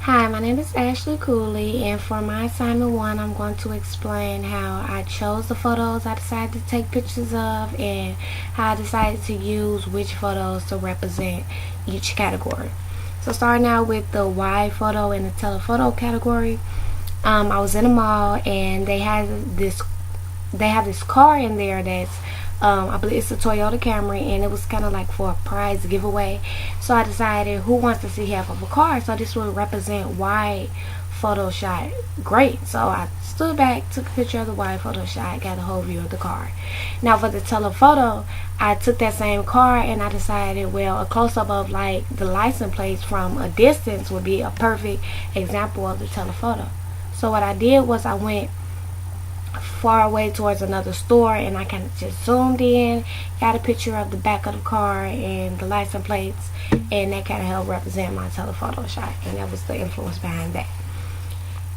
Hi, my name is Ashley Cooley, and for my assignment 1, I'm going to explain how I chose the photos I decided to take pictures of and how I decided to use which photos to represent each category. So starting out with the wide photo and the telephoto category, I was in a mall and they have this car in there that's I believe it's a Toyota Camry, and it was kind of like for a prize giveaway. So I decided, who wants to see half of a car? So this would represent wide photo shot. Great. So I stood back, took a picture of the wide photo shot, got a whole view of the car. Now for the telephoto, I took that same car and I decided, well, a close-up of like the license plates from a distance would be a perfect example of the telephoto. So what I did was I went far away towards another store and I kind of just zoomed in, got a picture of the back of the car and the license plates, and that kind of helped represent my telephoto shot, and that was the influence behind that.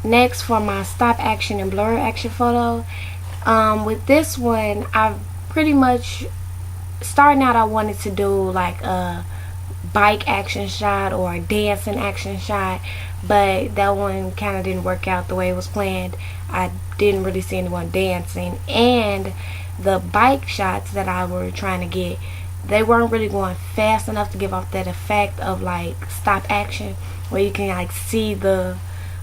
Next, for my stop action and blur action photo, with this one, I pretty much, starting out, I wanted to do like a bike action shot or a dancing action shot, but that one kind of didn't work out the way it was planned. I didn't really see anyone dancing, and the bike shots that I were trying to get, they weren't really going fast enough to give off that effect of like stop action where you can like see the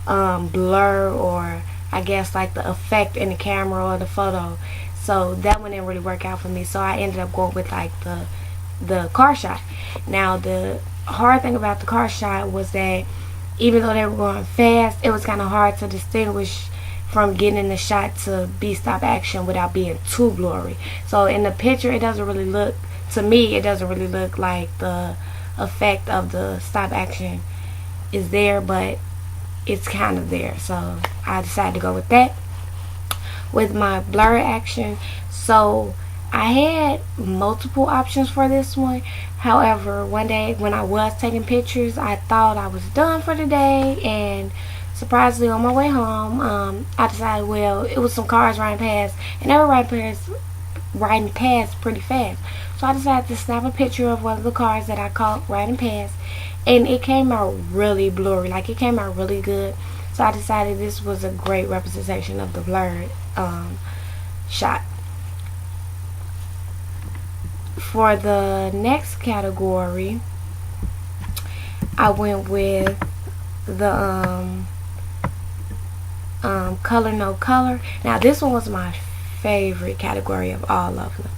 blur, or I guess like the effect in the camera or the photo. So that one didn't really work out for me, so I ended up going with like the car shot. Now the hard thing about the car shot was that even though they were going fast, it was kind of hard to distinguish from getting the shot to be stop action without being too blurry. So in the picture, it doesn't really look, to me, it doesn't really look like the effect of the stop action is there, but it's kind of there. So I decided to go with that. With my blur action, so I had multiple options for this one. However, one day when I was taking pictures, I thought I was done for the day, and surprisingly on my way home, I decided, well, it was some cars riding past, and they were riding past pretty fast. So I decided to snap a picture of one of the cars that I caught riding past, and it came out really blurry, like it came out really good. So I decided this was a great representation of the blurred shot. For the next category, I went with the color no color. Now this one was my favorite category of all of them,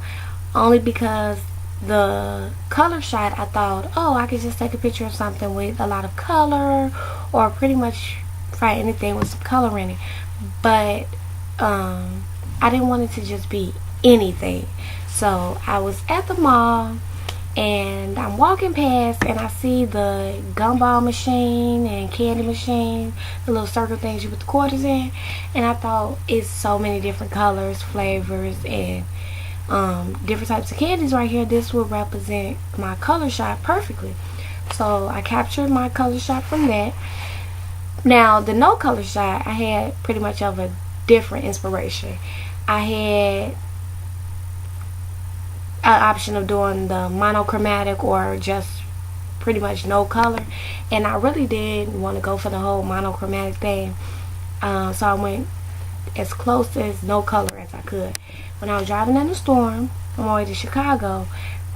only because the color shot, I thought, oh, I could just take a picture of something with a lot of color, or pretty much try anything with some color in it. But I didn't want it to just be anything. So I was at the mall and I'm walking past and I see the gumball machine and candy machine, the little circle things you put the quarters in, and I thought, it's so many different colors, flavors, and different types of candies right here. This will represent my color shot perfectly. So I captured my color shot from that. Now the no color shot, I had pretty much of a different inspiration. I had an option of doing the monochromatic or just pretty much no color, and I really did want to go for the whole monochromatic thing, so I went as close as no color as I could. When I was driving in the storm on my way to Chicago,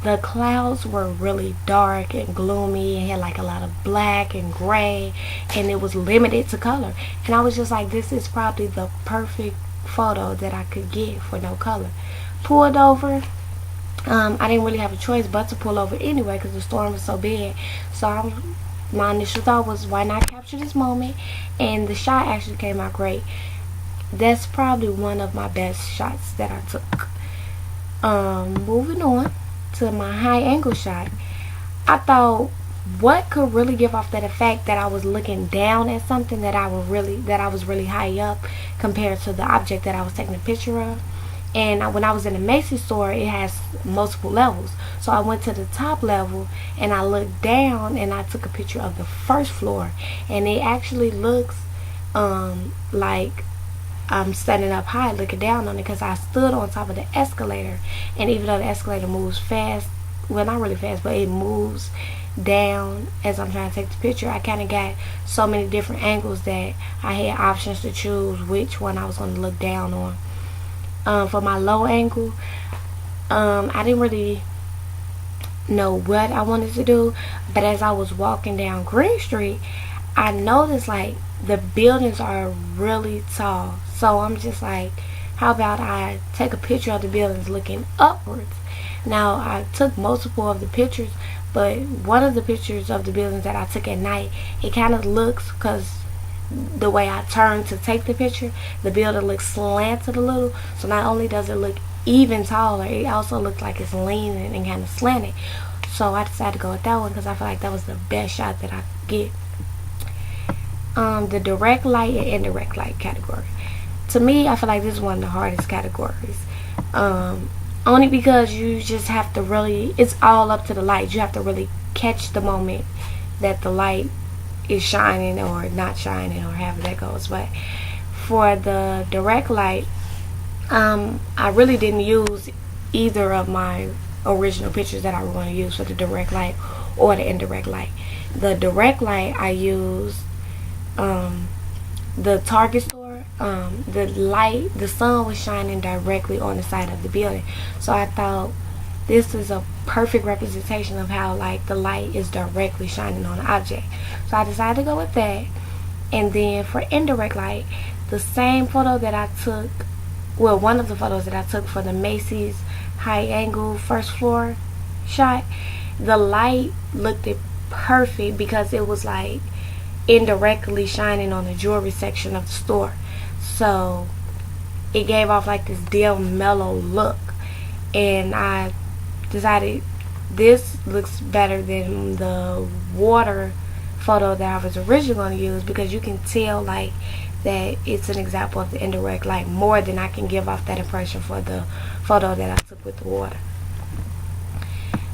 the clouds were really dark and gloomy and had like a lot of black and gray, and it was limited to color, and I was just like, this is probably the perfect photo that I could get for no color. Pulled over. I didn't really have a choice but to pull over anyway because the storm was so bad. So my initial thought was, why not capture this moment? And the shot actually came out great. That's probably one of my best shots that I took. Moving on to my high angle shot, I thought, what could really give off that effect that I was looking down at something that I was really high up compared to the object that I was taking a picture of. And when I was in the Macy's store, it has multiple levels. So I went to the top level and I looked down and I took a picture of the first floor. And it actually looks like I'm standing up high looking down on it, because I stood on top of the escalator. And even though the escalator moves fast, well, not really fast, but it moves down as I'm trying to take the picture. I kind of got so many different angles that I had options to choose which one I was going to look down on. For my low angle, I didn't really know what I wanted to do, but as I was walking down Green Street, I noticed like the buildings are really tall. So I'm just like, how about I take a picture of the buildings looking upwards? Now I took multiple of the pictures, but one of the pictures of the buildings that I took at night, it kind of looks, because the way I turned to take the picture, the building looks slanted a little. So not only does it look even taller, it also looks like it's leaning and kind of slanted. So I decided to go with that one because I feel like that was the best shot that I could get. The direct light and indirect light category. To me, I feel like this is one of the hardest categories. Only because you just have to really, it's all up to the light. You have to really catch the moment that the light is shining or not shining, or however that goes. But for the direct light, I really didn't use either of my original pictures that I was going to use for the direct light or the indirect light. The direct light, I used the Target store. The sun was shining directly on the side of the building, so I thought this is a perfect representation of how like the light is directly shining on the object. So I decided to go with that. And then for indirect light, the same photo that I took, well, one of the photos that I took for the Macy's high angle first floor shot, the light looked perfect because it was like indirectly shining on the jewelry section of the store. So it gave off like this dim mellow look, and I decided this looks better than the water photo that I was originally going to use, because you can tell like that it's an example of the indirect light more than I can give off that impression for the photo that I took with the water.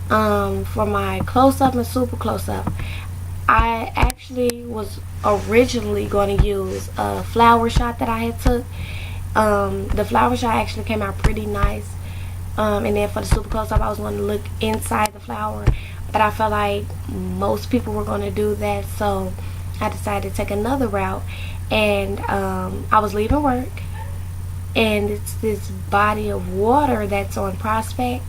For my close-up and super close-up, I actually was originally going to use a flower shot that I had took. The flower shot actually came out pretty nice. And then for the super close-up, I was going to look inside the flower, but I felt like most people were going to do that, so I decided to take another route. And I was leaving work, and it's this body of water that's on Prospect,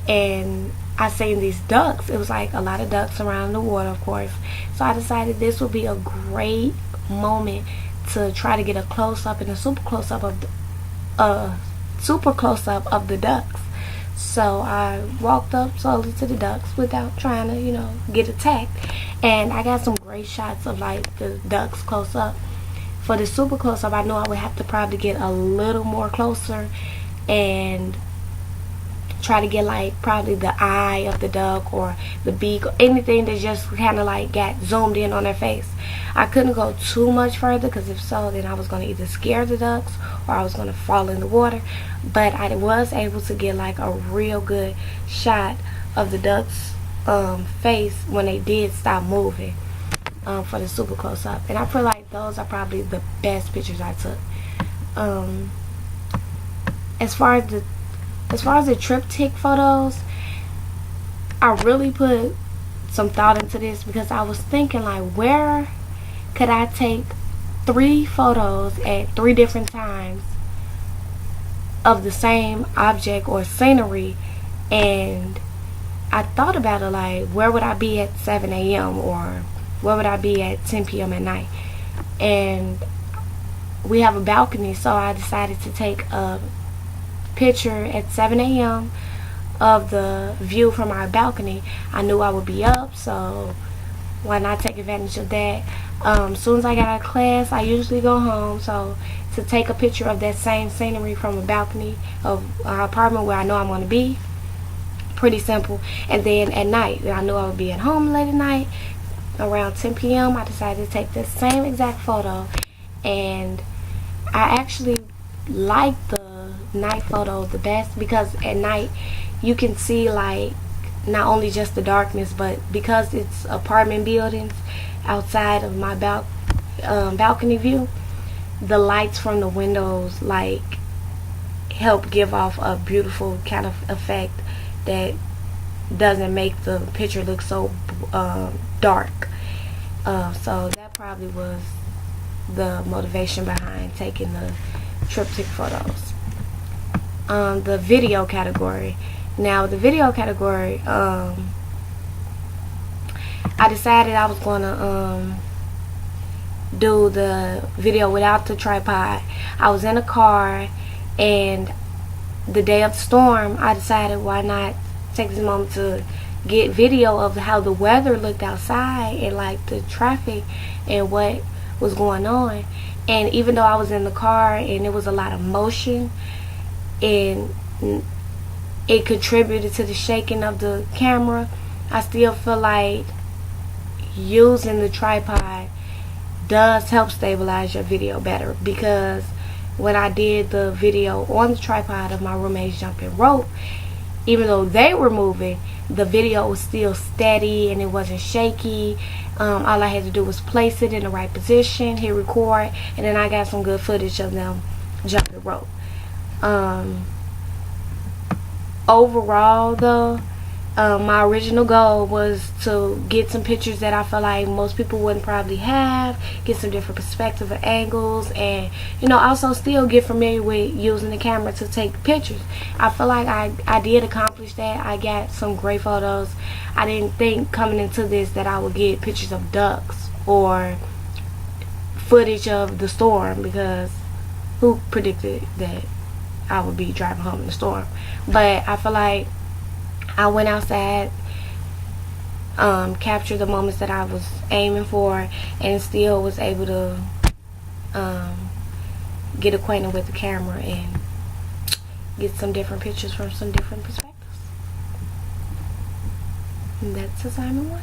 and I seen these ducks. It was like a lot of ducks around the water, of course. So I decided this would be a great moment to try to get a close-up and a super close-up of the ducks. So I walked up slowly to the ducks without trying to, get attacked, and I got some great shots of like the ducks close up. For the super close up, I knew I would have to probably get a little more closer and try to get like probably the eye of the duck or the beak, or anything that just kind of like got zoomed in on their face. I couldn't go too much further, because if so, then I was going to either scare the ducks or I was going to fall in the water. But I was able to get like a real good shot of the duck's face when they did stop moving for the super close up. And I feel like those are probably the best pictures I took. As far as the triptych photos, I really put some thought into this, because I was thinking like, where could I take 3 photos at 3 different times of the same object or scenery? And I thought about it like, where would I be at 7 a.m. or where would I be at 10 p.m. at night? And we have a balcony, so I decided to take a picture at 7 a.m. of the view from our balcony. I knew I would be up, so why not take advantage of that? As soon as I got out of class, I usually go home, so to take a picture of that same scenery from a balcony of our apartment where I know I'm going to be, pretty simple. And then at night, I knew I would be at home late at night, around 10 p.m. I decided to take the same exact photo, and I actually like the night photo the best, because at night you can see like not only just the darkness, but because it's apartment buildings outside of my balcony view, the lights from the windows like help give off a beautiful kind of effect that doesn't make the picture look so dark. So that probably was the motivation behind taking the triptych photos. The video category. Now the video category, I decided I was going to do the video without the tripod. I was in a car, and the day of the storm, I decided why not take this moment to get video of how the weather looked outside and like the traffic and what was going on. And even though I was in the car and it was a lot of motion, and it contributed to the shaking of the camera, I still feel like using the tripod does help stabilize your video better, because when I did the video on the tripod of my roommates jumping rope, even though they were moving, the video was still steady and it wasn't shaky. All I had to do was place it in the right position, hit record, and then I got some good footage of them jumping rope. Overall though, my original goal was to get some pictures that I feel like most people wouldn't probably have, get some different perspective and angles, and also still get familiar with using the camera to take pictures. I feel like I did accomplish that. I got some great photos. I didn't think coming into this that I would get pictures of ducks or footage of the storm, because who predicted that I would be driving home in the storm? But I feel like I went outside, captured the moments that I was aiming for, and still was able to get acquainted with the camera and get some different pictures from some different perspectives. And that's assignment 1.